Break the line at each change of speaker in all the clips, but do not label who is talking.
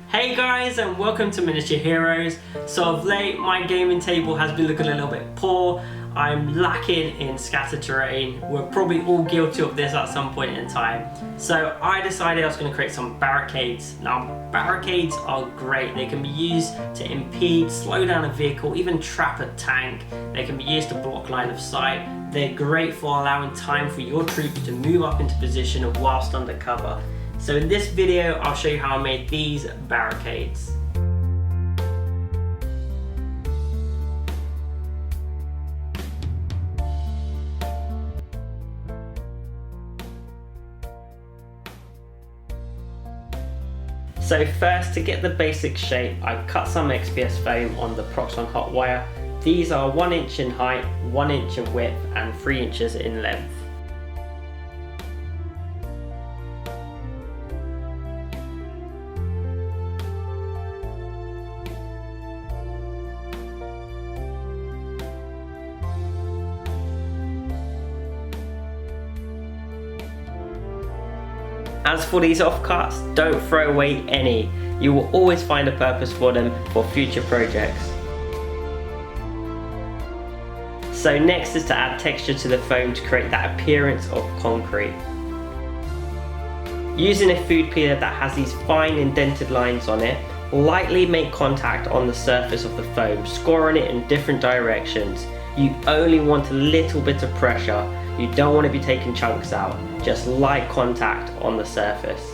Hey guys, and welcome to Miniature Heroes. So of late my gaming table has been looking a little bit poor. I'm lacking in scatter terrain. We're probably all guilty of this at some point in time. So I decided I was going to create some barricades. Now barricades are great. They can be used to impede, slow down a vehicle, even trap a tank. They can be used to block line of sight. They're great for allowing time for your troops to move up into position whilst under cover. So in this video, I'll show you how I made these barricades. So first, to get the basic shape, I've cut some XPS-Foam on the Proxxon hot wire. These are 1 inch in height, 1 inch in width, and 3 inches in length. As for these offcuts, don't throw away any. You will always find a purpose for them for future projects. So next is to add texture to the foam to create that appearance of concrete. Using a food peeler that has these fine indented lines on it, lightly make contact on the surface of the foam, scoring it in different directions. You only want a little bit of pressure. You don't want to be taking chunks out, just light contact on the surface.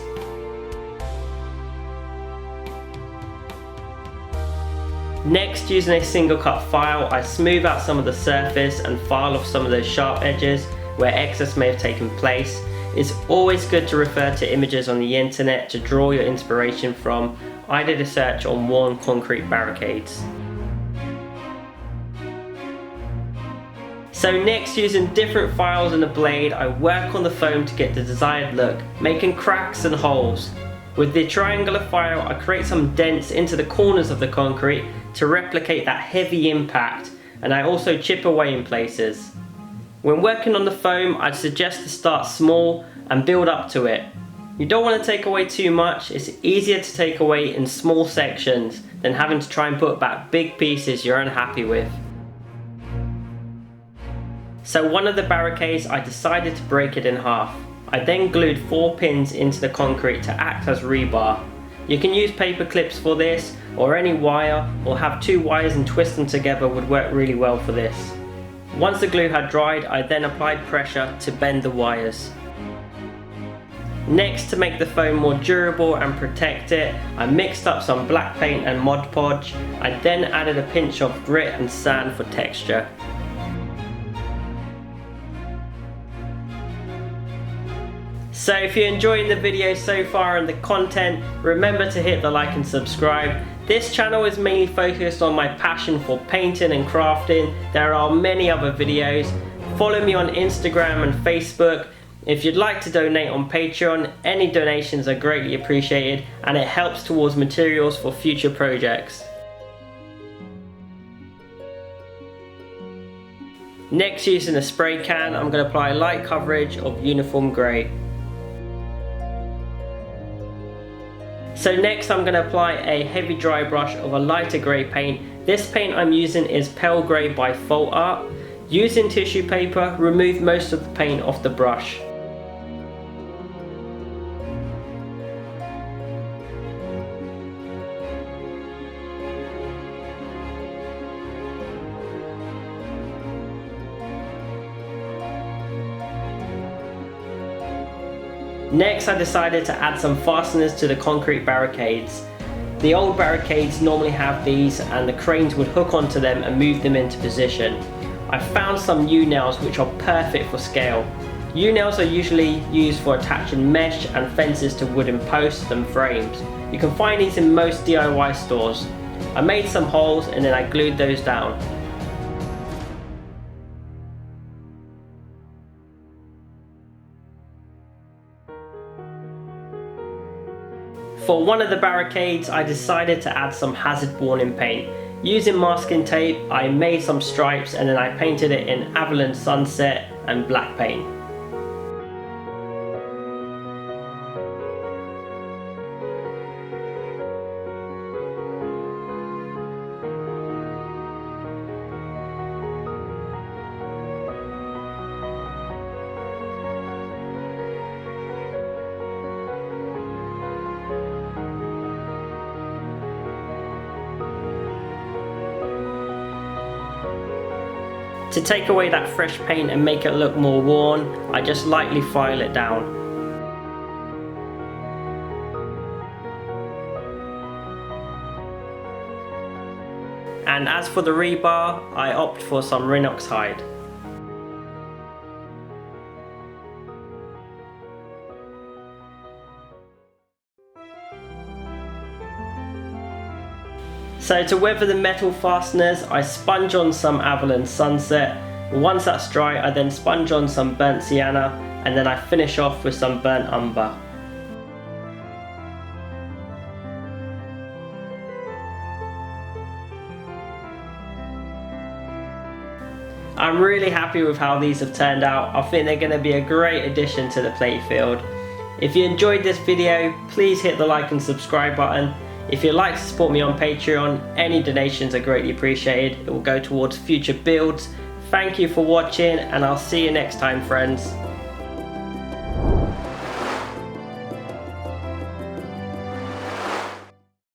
Next, using a single cut file, I smooth out some of the surface and file off some of those sharp edges where excess may have taken place. It's always good to refer to images on the internet to draw your inspiration from. I did a search on worn concrete barricades. So next, using different files and a blade, I work on the foam to get the desired look, making cracks and holes. With the triangular file, I create some dents into the corners of the concrete to replicate that heavy impact, and I also chip away in places. When working on the foam, I'd suggest to start small and build up to it. You don't want to take away too much. It's easier to take away in small sections than having to try and put back big pieces you're unhappy with. So one of the barricades, I decided to break it in half. I then glued 4 pins into the concrete to act as rebar. You can use paper clips for this, or any wire, or have 2 wires and twist them together would work really well for this. Once the glue had dried, I then applied pressure to bend the wires. Next, to make the foam more durable and protect it, I mixed up some black paint and Mod Podge. I then added a pinch of grit and sand for texture. So if you're enjoying the video so far and the content, remember to hit the like and subscribe. This channel is mainly focused on my passion for painting and crafting. There are many other videos. Follow me on Instagram and Facebook. If you'd like to donate on Patreon, any donations are greatly appreciated and it helps towards materials for future projects. Next, using a spray can, I'm going to apply light coverage of uniform grey. So next I'm going to apply a heavy dry brush of a lighter grey paint. This paint I'm using is Pale Grey by Fault Art. Using tissue paper, remove most of the paint off the brush. Next, I decided to add some fasteners to the concrete barricades. The old barricades normally have these and the cranes would hook onto them and move them into position. I found some U-nails which are perfect for scale. U-nails are usually used for attaching mesh and fences to wooden posts and frames. You can find these in most DIY stores. I made some holes and then I glued those down. For one of the barricades, I decided to add some hazard warning paint. Using masking tape, I made some stripes and then I painted it in Avalon Sunset and black paint. To take away that fresh paint and make it look more worn, I just lightly file it down. And as for the rebar, I opt for some Rhinox hide. So to weather the metal fasteners, I sponge on some Avalon Sunset. Once that's dry, I then sponge on some burnt sienna, and then I finish off with some burnt umber. I'm really happy with how these have turned out. I think they're going to be a great addition to the playfield. If you enjoyed this video, please hit the like and subscribe button. If you'd like to support me on Patreon, any donations are greatly appreciated. It will go towards future builds. Thank you for watching, and I'll see you next time, friends.